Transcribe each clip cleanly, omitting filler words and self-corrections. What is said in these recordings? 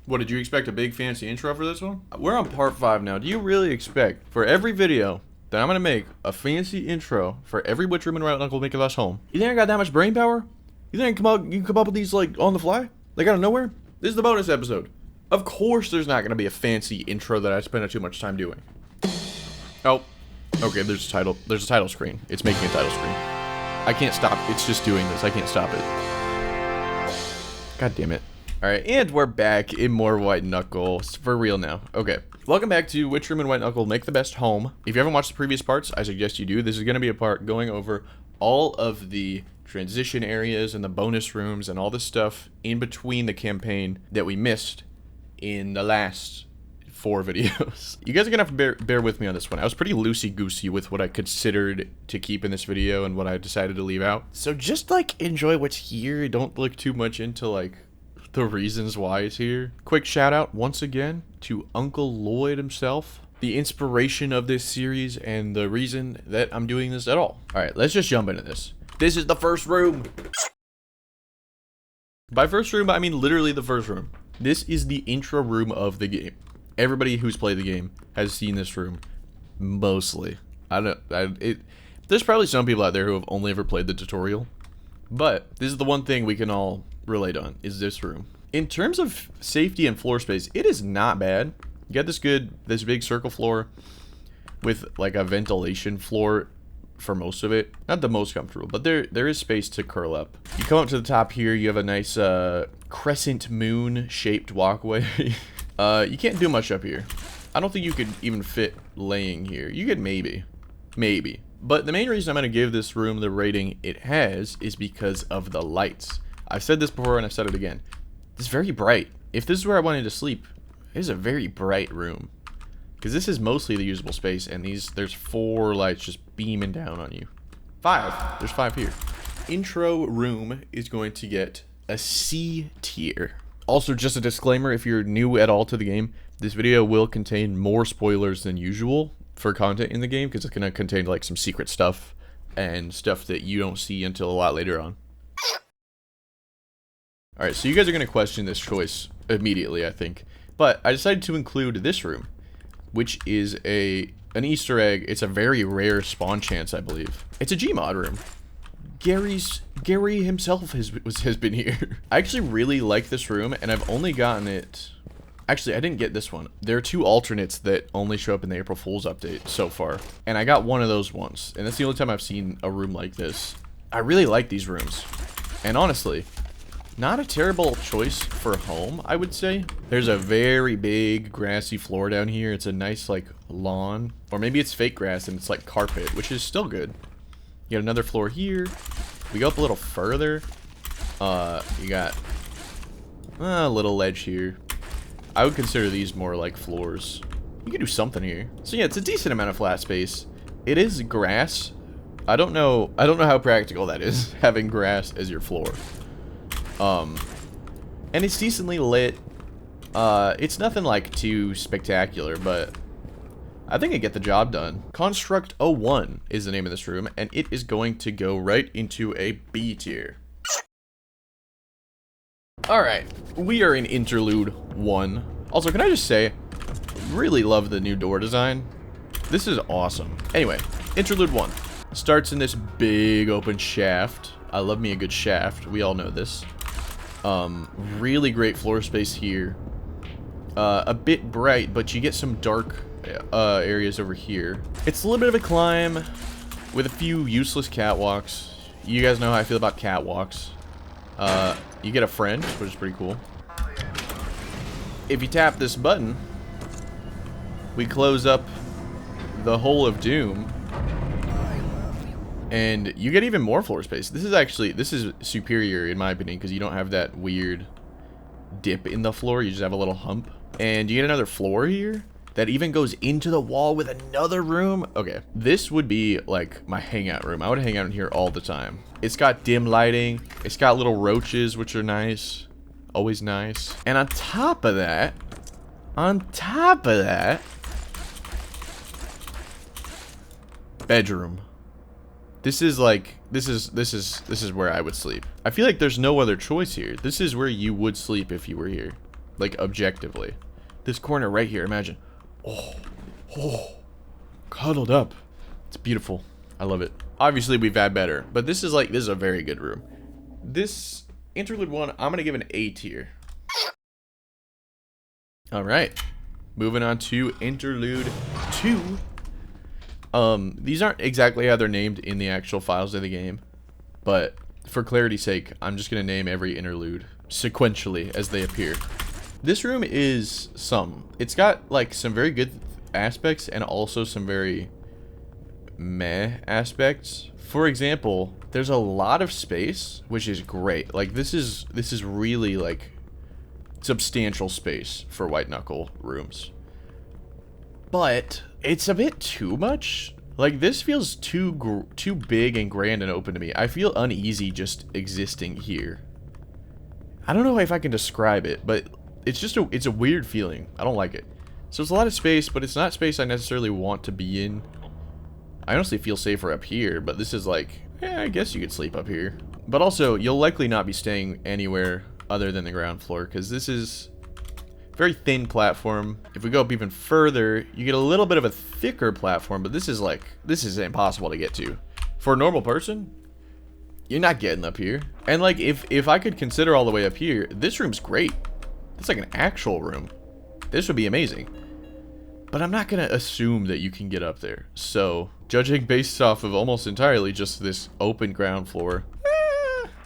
What, did you expect a big fancy intro for this one? We're on part 5 now. Do you really expect, for every video that I'm gonna make, a fancy intro for every Witch Room and Right Knuckle make us home? You think I got that much brain power? You think you can come up with these, like, on the fly? Like, out of nowhere? This is the bonus episode. Of course there's not gonna be a fancy intro that I spend too much time doing. Oh. Okay, there's a title. There's a title screen. It's making a title screen. I can't stop. It's just doing this. I can't stop it. God damn it. Alright, and we're back in more White Knuckle. For real now. Okay. Welcome back to Witch Room and White Knuckle Make the Best Home. If you haven't watched the previous parts, I suggest you do. This is going to be a part going over all of the transition areas and the bonus rooms and all the stuff in between the campaign that we missed in the last 4 videos. You guys are gonna have to bear with me on this one. I was pretty loosey-goosey with what I considered to keep in this video and what I decided to leave out. So just, like, enjoy what's here. Don't look too much into, like, the reasons why it's here. Quick shout out once again to Uncle Lloyd himself, the inspiration of this series and the reason that I'm doing this at all. Alright, let's just jump into this. This is the first room. By first room, I mean literally the first room. This is the intro room of the game. Everybody who's played the game has seen this room, mostly. There's probably some people out there who have only ever played the tutorial, but this is the one thing we can all relate on, is this room. In terms of safety and floor space, it is not bad. You got this big circle floor with like a ventilation floor for most of it. Not the most comfortable, but there is space to curl up. You come up to the top here, you have a nice crescent moon shaped walkway. You can't do much up here. I don't think you could even fit laying here. You could maybe. But the main reason I'm going to give this room the rating it has is because of the lights. I've said this before and I've said it again. It's very bright. If this is where I wanted to sleep, it is a very bright room. Because this is mostly the usable space, and there's 4 lights just beaming down on you. 5. There's 5 here. Intro room is going to get a C tier. Also, just a disclaimer, if you're new at all to the game, this video will contain more spoilers than usual for content in the game, because it's going to contain like some secret stuff and stuff that you don't see until a lot later on. Alright, so you guys are going to question this choice immediately, I think. But I decided to include this room, which is an Easter egg. It's a very rare spawn chance, I believe. It's a Gmod room. Gary himself has been here. I actually really like this room, and I've only gotten it. Actually, I didn't get this one. There are 2 alternates that only show up in the April Fool's update so far, and I got one of those once, and that's the only time I've seen a room like this. I really like these rooms, and honestly, not a terrible choice for home, I would say. There's a very big grassy floor down here. It's a nice, like, lawn, or maybe it's fake grass and it's like carpet, which is still good. You got another floor here. We go up a little further. You got a little ledge here. I would consider these more like floors. You can do something here. So yeah, it's a decent amount of flat space. It is grass. I don't know how practical that is, having grass as your floor. And it's decently lit. It's nothing like too spectacular, but I think I get the job done. Construct 01 is the name of this room, and it is going to go right into a B tier. Alright, we are in Interlude 1. Also, can I just say, really love the new door design. This is awesome. Anyway, Interlude 1 starts in this big open shaft. I love me a good shaft. We all know this. Really great floor space here. A bit bright, but you get some dark areas over here. It's a little bit of a climb with a few useless catwalks. You guys know how I feel about catwalks. You get a friend, which is pretty cool. If you tap this button, we close up the Hole of Doom, and you get even more floor space. This is superior in my opinion, because you don't have that weird dip in the floor. You just have a little hump, and you get another floor here that even goes into the wall with another room. Okay, this would be like my hangout room. I would hang out in here all the time. It's got dim lighting. It's got little roaches, which are nice. Always nice. And on top of that, bedroom. This is where I would sleep. I feel like there's no other choice here. This is where you would sleep if you were here. like objectively. This corner right here, imagine. Oh, cuddled up. It's beautiful. I love it. Obviously, we've had better, but this is a very good room. This Interlude 1, I'm gonna give an A tier. All right, moving on to Interlude 2. These aren't exactly how they're named in the actual files of the game, but for clarity's sake, I'm just gonna name every interlude sequentially as they appear. This room is it's got like some very good aspects and also some very meh aspects. For example, there's a lot of space, which is great. Like this is really like substantial space for White Knuckle rooms. But it's a bit too much. Like this feels too big and grand and open to me. I feel uneasy just existing here. I don't know if I can describe it, but it's a weird feeling. I don't like it. So it's a lot of space, but it's not space I necessarily want to be in. I honestly feel safer up here, but this is like, I guess you could sleep up here. But also, you'll likely not be staying anywhere other than the ground floor, because this is a very thin platform. If we go up even further, you get a little bit of a thicker platform, but this is impossible to get to. For a normal person, you're not getting up here. And like, if I could consider all the way up here, this room's great. It's like an actual room. This would be amazing. But I'm not gonna assume that you can get up there. So, judging based off of almost entirely just this open ground floor,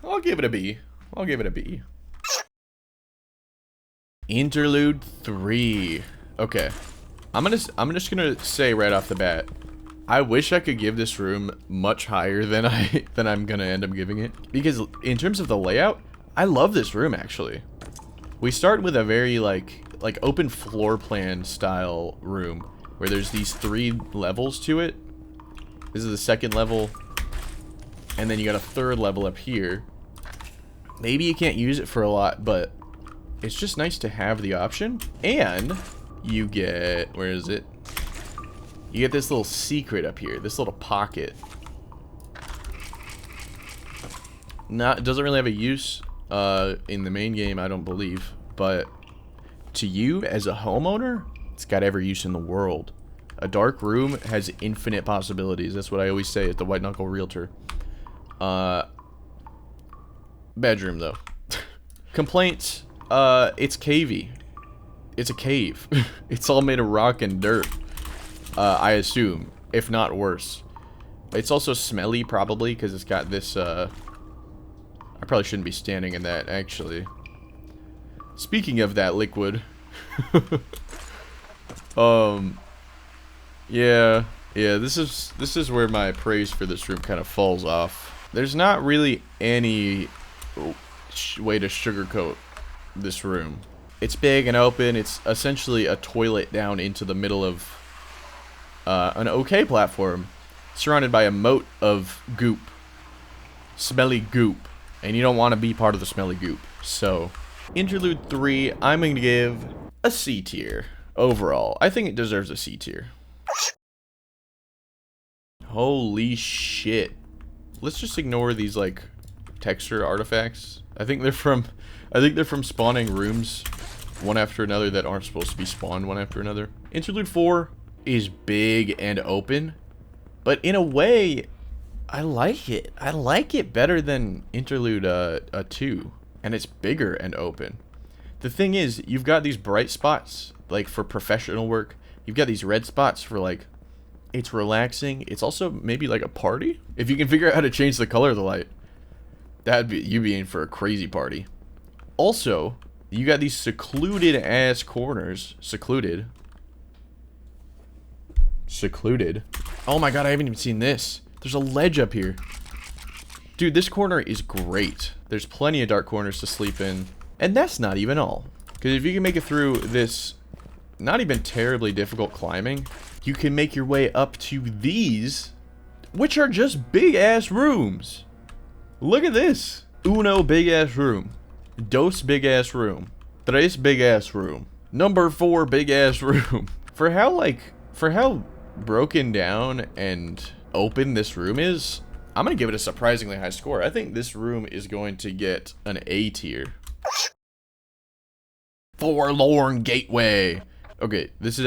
I'll give it a B. I'll give it a B. Interlude 3. Okay. I'm just gonna say right off the bat, I wish I could give this room much higher than I'm gonna end up giving it. Because in terms of the layout, I love this room actually. We start with a very like open floor plan style room where there's these 3 levels to it. This is the 2nd level, and then you got a 3rd level up here. Maybe you can't use it for a lot, but it's just nice to have the option. And you get, where is it? You get this little secret up here, this little pocket. It doesn't really have a use in the main game, I don't believe, but to you as a homeowner, it's got every use in the world. A dark room has infinite possibilities. That's what I always say at the White Knuckle Realtor. Bedroom though. Complaints. It's cavey. It's a cave. It's all made of rock and dirt. I assume, if not worse. It's also smelly probably because it's got this. I probably shouldn't be standing in that actually. Speaking of that liquid, yeah, this is where my praise for this room kind of falls off. There's not really any way to sugarcoat this room. It's big and open. It's essentially a toilet down into the middle of an okay platform, surrounded by a moat of goop, smelly goop, and you don't want to be part of the smelly goop. So, Interlude 3, I'm going to give a C tier overall. I think it deserves a C tier. Holy shit. Let's just ignore these like texture artifacts. I think they're from spawning rooms one after another that aren't supposed to be spawned one after another. Interlude 4 is big and open, but in a way I like it. I like it better than Interlude 2. And it's bigger and open. The thing is, you've got these bright spots, like for professional work. You've got these red spots for like, it's relaxing. It's also maybe like a party. If you can figure out how to change the color of the light, you'd be in for a crazy party. Also, you got these secluded ass corners. Secluded. Oh my god, I haven't even seen this. There's a ledge up here. Dude, this corner is great. There's plenty of dark corners to sleep in. And that's not even all. Because if you can make it through this not even terribly difficult climbing, you can make your way up to these, which are just big-ass rooms. Look at this. Uno big-ass room. Dos big-ass room. Tres big-ass room. Number 4 big-ass room. For how broken down and open this room is, I'm going to give it a surprisingly high score. I think this room is going to get an A tier. Forlorn gateway. Okay, this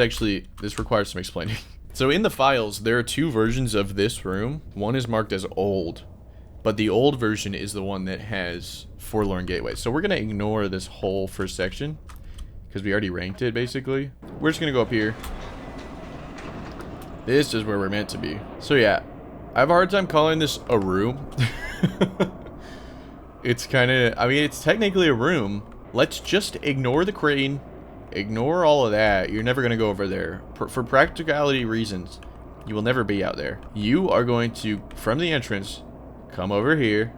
requires some explaining. So in the files, there are two versions of this room. One is marked as old, but the old version is the one that has Forlorn gateway. So we're gonna ignore this whole first section because we already ranked it, basically. We're just gonna go up here. This is where we're meant to be. So yeah, I have a hard time calling this a room. It's kind of, I mean, it's technically a room. Let's just ignore the crane. Ignore all of that. You're never going to go over there. For practicality reasons, you will never be out there. You are going to, from the entrance, come over here.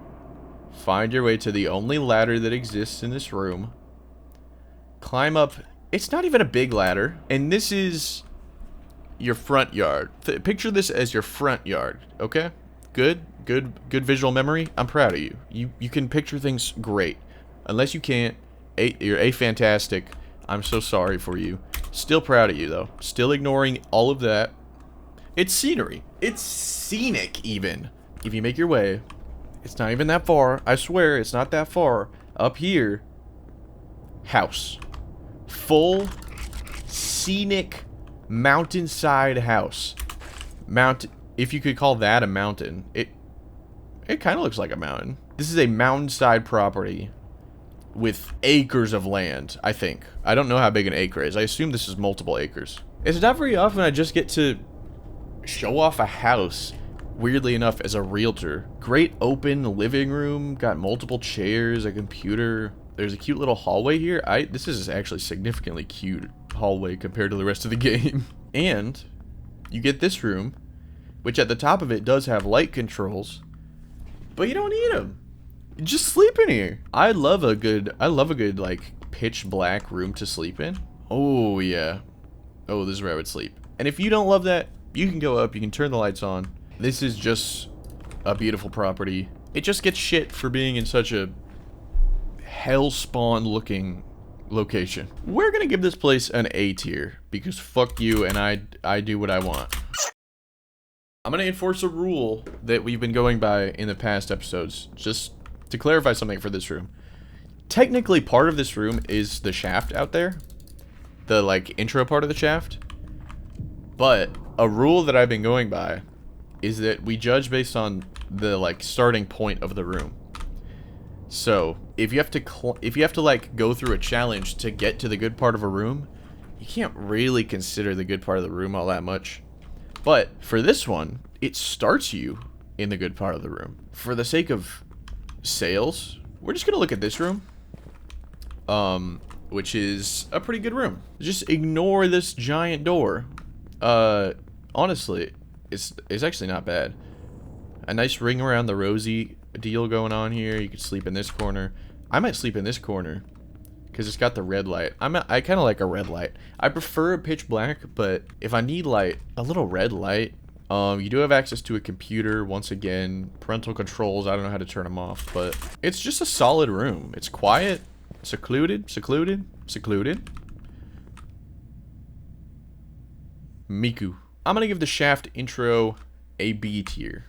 Find your way to the only ladder that exists in this room. Climb up. It's not even a big ladder. And this is your front yard. Picture this as your front yard, okay? Good visual memory. I'm proud of you. You can picture things great. Unless you can't, you're a-fantastic. I'm so sorry for you. Still proud of you, though. Still ignoring all of that. It's scenery. It's scenic, even. If you make your way, it's not even that far. I swear, it's not that far. Up here, house. Full, scenic, mountainside house. If you could call that a mountain. It kind of looks like a mountain. This is a mountainside property with acres of land, I think. I don't know how big an acre is. I assume this is multiple acres. It's not very often I just get to show off a house, weirdly enough, as a realtor. Great open living room, got multiple chairs, a computer. There's a cute little hallway here. This is actually significantly cute hallway compared to the rest of the game. And you get this room, which at the top of it does have light controls, but you don't need them. Just sleep in here. I love a good like pitch black room to sleep in. Oh yeah. Oh, this is where I would sleep. And if you don't love that, you can go up, you can turn the lights on. This is just a beautiful property. It just gets shit for being in such a hellspawn looking location. We're gonna give this place an A tier because fuck you and I do what I want. I'm gonna enforce a rule that we've been going by in the past episodes, just to clarify something for this room. Technically, part of this room is the shaft out there. The, like, intro part of the shaft. But a rule that I've been going by is that we judge based on the, like, starting point of the room. So, if you have to, like, go through a challenge to get to the good part of a room, you can't really consider the good part of the room all that much. But, for this one, it starts you in the good part of the room. For the sake of sales, we're just gonna look at this room, which is a pretty good room. Just ignore this giant door. Honestly, it's actually not bad. A nice ring around the rosy deal going on here. You could sleep in this corner. I might sleep in this corner because it's got the red light. I kind of like a red light. I prefer a pitch black, but if I need light, a little red light. You do have access to a computer, once again. Parental controls, I don't know how to turn them off, but it's just a solid room. It's quiet, secluded. Miku. I'm gonna give the Shaft intro a B tier.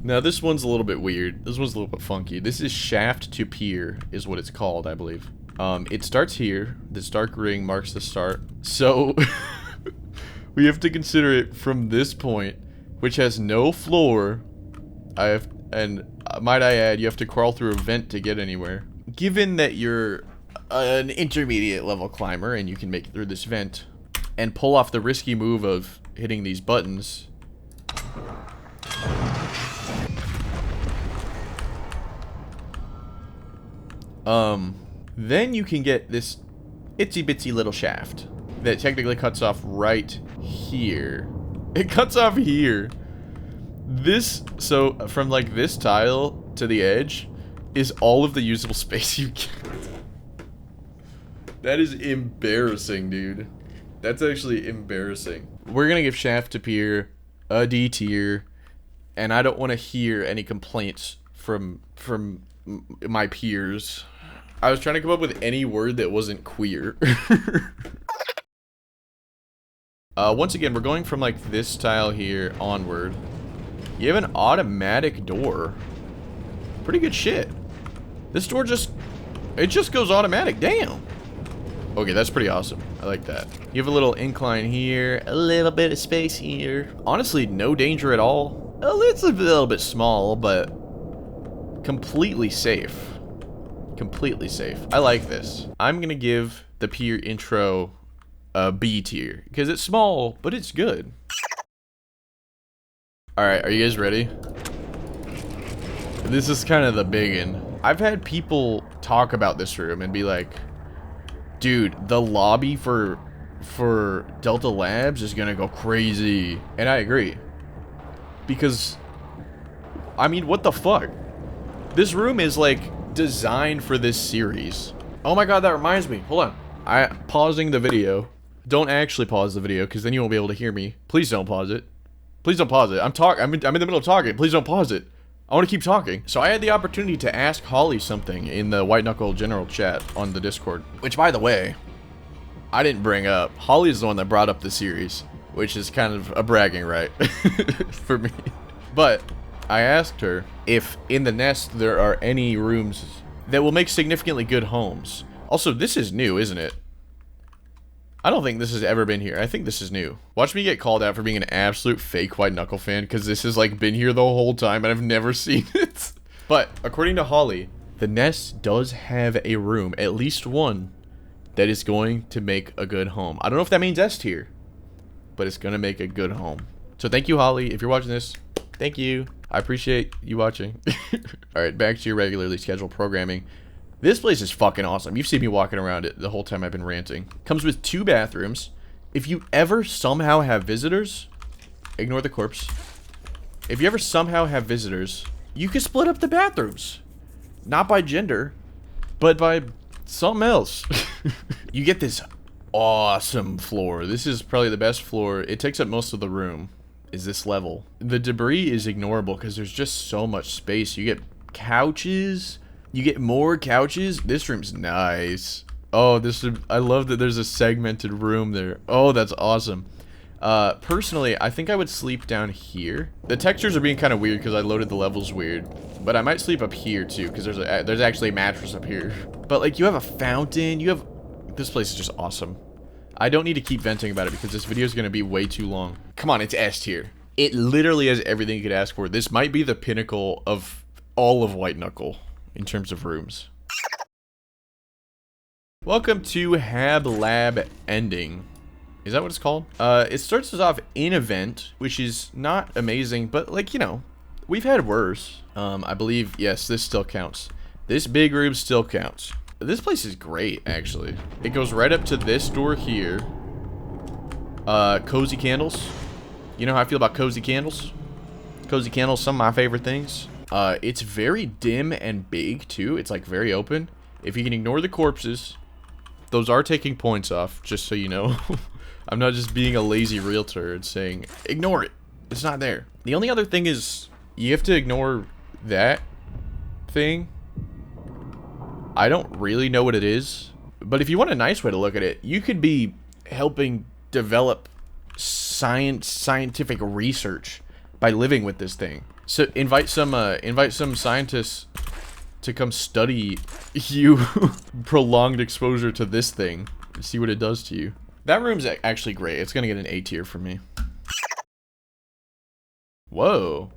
Now this one's a little bit weird. This one's a little bit funky. This is Shaft-to-pier is what it's called, I believe. It starts here. This dark ring marks the start. So... we have to consider it from this point, which has no floor. Might I add, you have to crawl through a vent to get anywhere. Given that you're an intermediate level climber and you can make it through this vent and pull off the risky move of hitting these buttons, then you can get this itsy bitsy little shaft that technically cuts off right here. It cuts off here. So from like this tile to the edge is all of the usable space you get. That is embarrassing, dude. That's actually embarrassing. We're gonna give Shaft-to-pier a D tier, and I don't want to hear any complaints from my peers. I was trying to come up with any word that wasn't queer. Once again, we're going from like this tile here onward. You have an automatic door. Pretty good shit. This door just It just goes automatic. Damn. Okay, that's pretty awesome. I like that. You have a little incline here, a little bit of space here. Honestly, no danger at all. It's a little bit small, but completely safe. Completely safe. I like this. I'm gonna give the pier intro a B tier because it's small, but it's good. All right, are you guys ready? This is kind of the biggin. I've had people talk about this room and be like, dude, the lobby for Delta Labs is gonna go crazy. And I agree. Because, I mean, what the fuck? This room is like designed for this series. Oh my god, that reminds me. Hold on. Pausing the video. Don't actually pause the video, because then you won't be able to hear me. Please don't pause it. Please don't pause it. I'm in the middle of talking. Please don't pause it. I want to keep talking. So I had the opportunity to ask Holly something in the White Knuckle general chat on the Discord. Which, by the way, I didn't bring up. Holly is the one that brought up the series, which is kind of a bragging right for me. But I asked her if in the nest there are any rooms that will make significantly good homes. Also, this is new, isn't it? I don't think this has ever been here. I think this is new. Watch me get called out for being an absolute fake White Knuckle fan, because this has like been here the whole time and I've never seen it. But according to Holly, the nest does have a room, at least one, that is going to make a good home. I don't know if that means S tier, but it's gonna make a good home. So thank you, Holly. If you're watching this, thank you. I appreciate you watching. Alright, back to your regularly scheduled programming. This place is fucking awesome. You've seen me walking around it the whole time I've been ranting. Comes with 2 bathrooms. If you ever somehow have visitors, ignore the corpse. If you ever somehow have visitors, you can split up the bathrooms. Not by gender, but by something else. You get this awesome floor. This is probably the best floor. It takes up most of the room, is this level. The debris is ignorable because there's just so much space. You get couches. You get more couches. This room's nice. Oh, I love that there's a segmented room there. Oh, that's awesome. Personally, I think I would sleep down here. The textures are being kind of weird because I loaded the levels weird. But I might sleep up here too, because there's actually a mattress up here. But like, you have a fountain. This place is just awesome. I don't need to keep venting about it because this video is going to be way too long. Come on, it's S tier. It literally has everything you could ask for. This might be the pinnacle of all of White Knuckle in terms of rooms. Welcome to Hab Lab Ending. Is that what it's called? It starts us off in event, which is not amazing, but like, you know, we've had worse. I believe, yes, this still counts. This big room still counts. This place is great, actually. It goes right up to this door here. Cozy candles. You know how I feel about cozy candles? Cozy candles, some of my favorite things. It's very dim and big, too. It's, like, very open. If you can ignore the corpses, those are taking points off, just so you know. I'm not just being a lazy realtor and saying, ignore it. It's not there. The only other thing is, you have to ignore that thing. I don't really know what it is. But if you want a nice way to look at it, you could be helping develop scientific research by living with this thing. So invite some scientists to come study you prolonged exposure to this thing and see what it does to you. That room's actually great. It's gonna get an A tier from me. Whoa.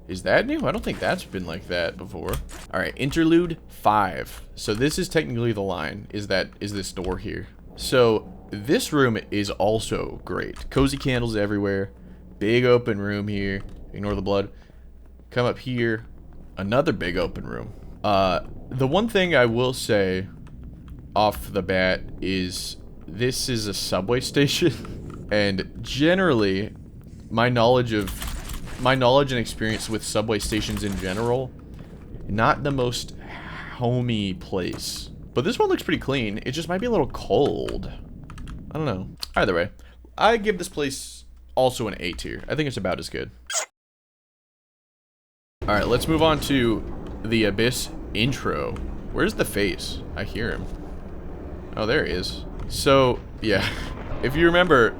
Is that new? I don't think that's been like that before. Alright, Interlude 5. So this is technically the line, is this door here. So this room is also great. Cozy candles everywhere. Big open room here. Ignore the blood. Come up here. Another big open room. The one thing I will say off the bat is this is a subway station. And generally, my knowledge and experience with subway stations in general, not the most homey place. But this one looks pretty clean. It just might be a little cold. I don't know. Either way, I give this place also an A tier. I think it's about as good. Alright, let's move on to the Abyss intro. Where's the face? I hear him. Oh, there he is. So, yeah. If you remember,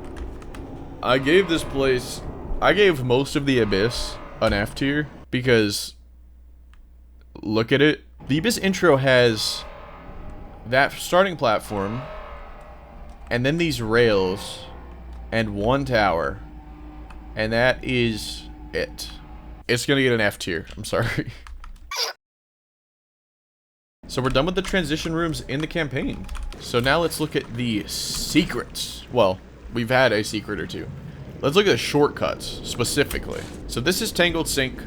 I gave most of the Abyss an F tier because look at it. The Abyss intro has that starting platform, and then these rails, and one tower, and that is it. It's gonna get an F tier. I'm sorry. So we're done with the transition rooms in the campaign. So now let's look at the secrets. Well, we've had a secret or two. Let's look at the shortcuts, specifically. So this is Tangled Sink.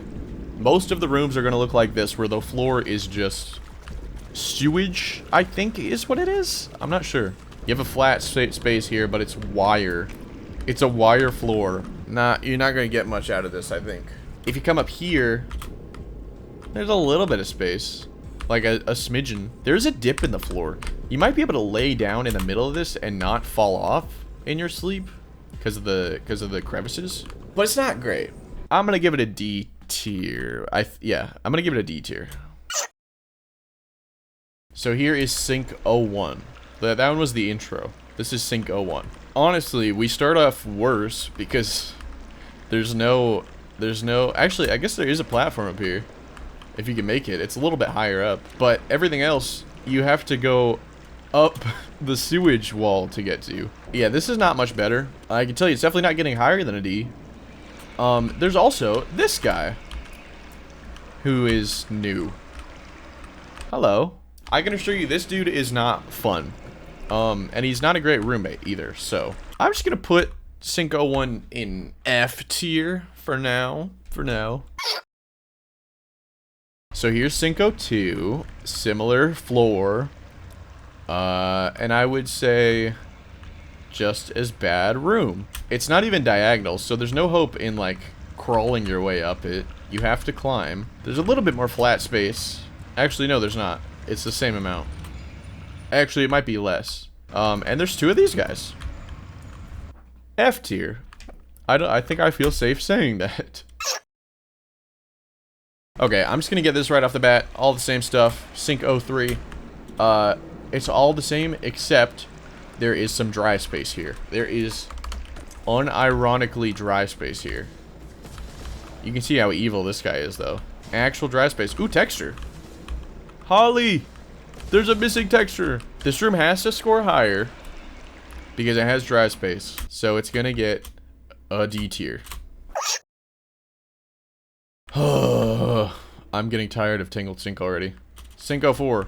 Most of the rooms are going to look like this, where the floor is just sewage, I think is what it is. I'm not sure. You have a flat space here, but it's wire. It's a wire floor. You're not going to get much out of this, I think. If you come up here, there's a little bit of space. Like a smidgen. There's a dip in the floor. You might be able to lay down in the middle of this and not fall off in your sleep because of the crevices. But it's not great. I'm gonna give it a D tier. Yeah, I'm gonna give it a D tier. So here is Sink 01. That one was the intro. This is Sink 01. Honestly, we start off worse because there's no. Actually, I guess there is a platform up here. If you can make it. It's a little bit higher up. But everything else, you have to go up the sewage wall to get to. Yeah, this is not much better. I can tell you, it's definitely not getting higher than a D. There's also this guy, who is new. Hello. I can assure you, this dude is not fun. And he's not a great roommate either. So, I'm just gonna put Sink 01 in F tier for now. So here's Sink 02, similar floor, and I would say just as bad room. It's not even diagonal, so there's no hope in like crawling your way up it. You have to climb. There's a little bit more flat space. Actually, no, there's not. It's the same amount. Actually, it might be less. And there's two of these guys. F tier. I think I feel safe saying that. Okay, I'm just gonna get this right off the bat. All the same stuff. Sink 03. It's all the same, except there is some dry space here. There is unironically dry space here. You can see how evil this guy is, though. Actual dry space. Ooh, texture. Holly! There's a missing texture. This room has to score higher because it has dry space. So it's gonna get a D tier. I'm getting tired of Tangled Sink already. Sink 04.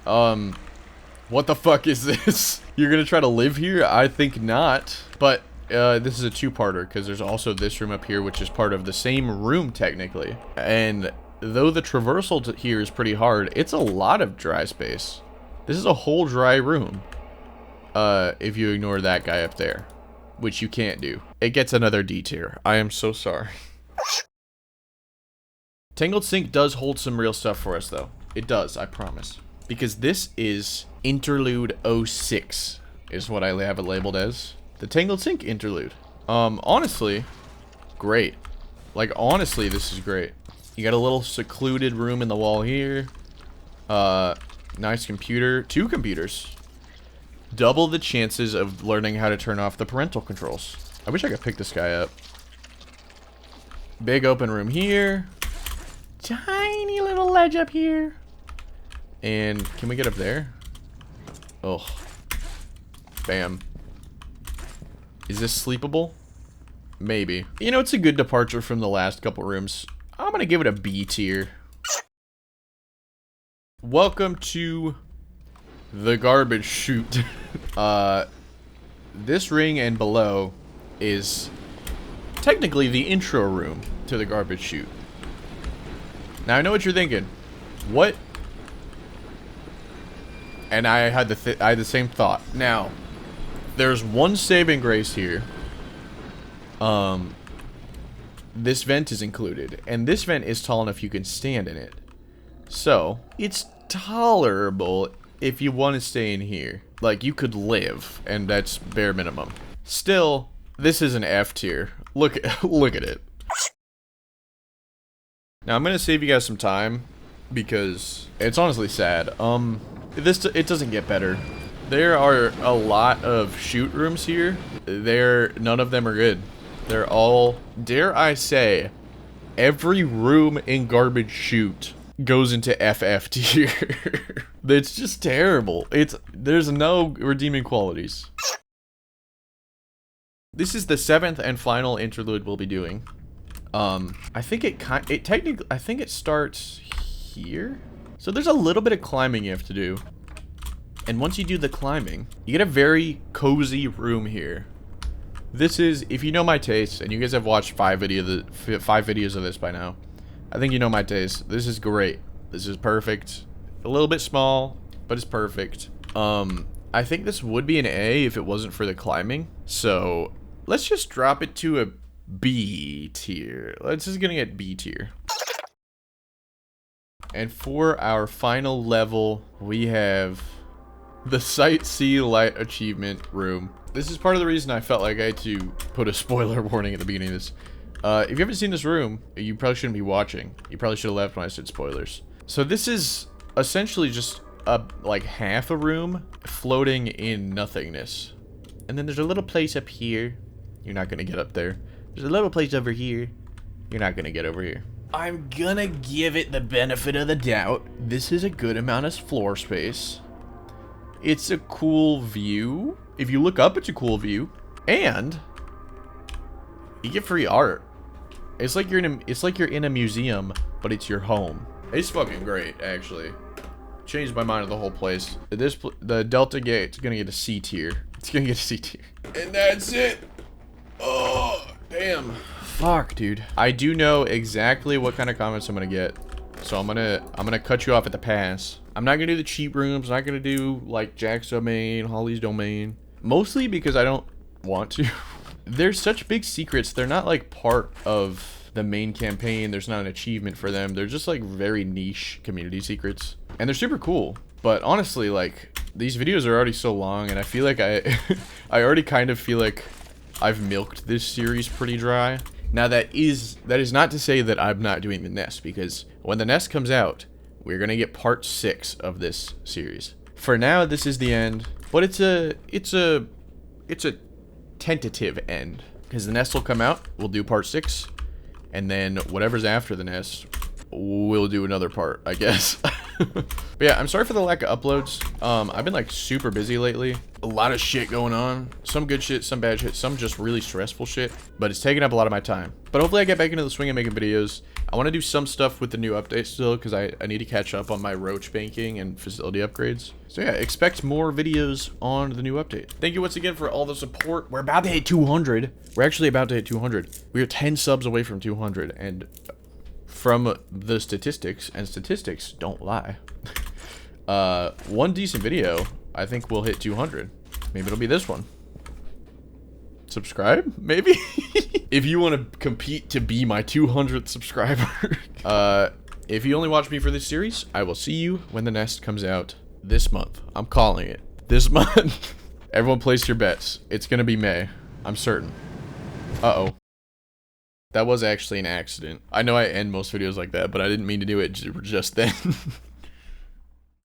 What the fuck is this? You're gonna try to live here? I think not. But, this is a two-parter, because there's also this room up here, which is part of the same room, technically. And though the traversal here is pretty hard, it's a lot of dry space. This is a whole dry room. If you ignore that guy up there. Which you can't do. It gets another D tier. I am so sorry. Tangled Sink does hold some real stuff for us, though. It does, I promise. Because this is Interlude 06, is what I have it labeled as. The Tangled Sink Interlude. Honestly, great. Like, honestly, this is great. You got a little secluded room in the wall here. Nice computer. 2 computers. Double the chances of learning how to turn off the parental controls. I wish I could pick this guy up. Big open room here. Tiny little ledge up here. And can we get up there? Oh. Bam. Is this sleepable? Maybe. You know, it's a good departure from the last couple rooms. I'm gonna give it a B tier. Welcome to the garbage chute. This ring and below is technically the intro room to the garbage chute. Now, I know what you're thinking. What? And I had the same thought. Now, there's one saving grace here. This vent is included. And this vent is tall enough you can stand in it. So, it's tolerable if you want to stay in here. Like, you could live, and that's bare minimum. Still, this is an F tier. Look at it. Now, I'm gonna save you guys some time because it's honestly sad. It doesn't get better. There are a lot of shoot rooms here. None of them are good. They're all, dare I say, every room in garbage chute goes into FF tier. It's just terrible. There's no redeeming qualities. This is the 7th and final interlude we'll be doing. I think it starts here. So there's a little bit of climbing you have to do. And once you do the climbing, you get a very cozy room here. This is, if you know my taste, and you guys have watched 5 videos of this by now, I think you know my taste. This is great. This is perfect. A little bit small, but it's perfect. I think this would be an A if it wasn't for the climbing. So let's just drop it to a B tier. Let's just gonna get B tier. And for our final level, we have the Sight See Light achievement room. This is part of the reason I felt like I had to put a spoiler warning at the beginning of this. If you haven't seen this room, you probably shouldn't be watching. You probably should have left when I said spoilers. So this is essentially just like half a room floating in nothingness. And then there's a little place up here. You're not gonna get up there. There's a little place over here. You're not gonna get over here. I'm gonna give it the benefit of the doubt. This is a good amount of floor space. It's a cool view. If you look up, it's a cool view. And you get free art. It's like you're in a museum, but it's your home. It's fucking great, actually. Changed my mind of the whole place. The Delta Gate's gonna get a C tier. It's gonna get a C tier. And that's it. Oh, damn. Fuck, dude. I do know exactly what kind of comments I'm gonna get. So I'm gonna cut you off at the pass. I'm not gonna do the cheat rooms. I'm not gonna do like Jack's domain, Holly's domain. Mostly because I don't want to. There's such big secrets. They're not like part of the main campaign. There's not an achievement for them. They're just like very niche community secrets. And they're super cool. But honestly, like, these videos are already so long, and I feel like I already kind of feel like I've milked this series pretty dry. Now that is not to say that I'm not doing the nest, because when the nest comes out, we're gonna get part 6 of this series. For now, this is the end, but it's a tentative end, because the nest will come out, we'll do part 6, and then whatever's after the nest, we'll do another part, I guess. But yeah, I'm sorry for the lack of uploads. I've been like super busy lately. A lot of shit going on. Some good shit, some bad shit, some just really stressful shit. But it's taking up a lot of my time. But hopefully I get back into the swing of making videos. I want to do some stuff with the new update still, because I need to catch up on my roach banking and facility upgrades. So yeah, expect more videos on the new update. Thank you once again for all the support. We're about to hit 200. We're actually about to hit 200. We are 10 subs away from 200, and from the statistics, and statistics don't lie, one decent video, I think we'll hit 200. Maybe it'll be this one. Subscribe? Maybe? If you want to compete to be my 200th subscriber. If you only watch me for this series, I will see you when the nest comes out this month. I'm calling it. This month. Everyone place your bets. It's gonna be May. I'm certain. Uh-oh. That was actually an accident. I know I end most videos like that, but I didn't mean to do it just then.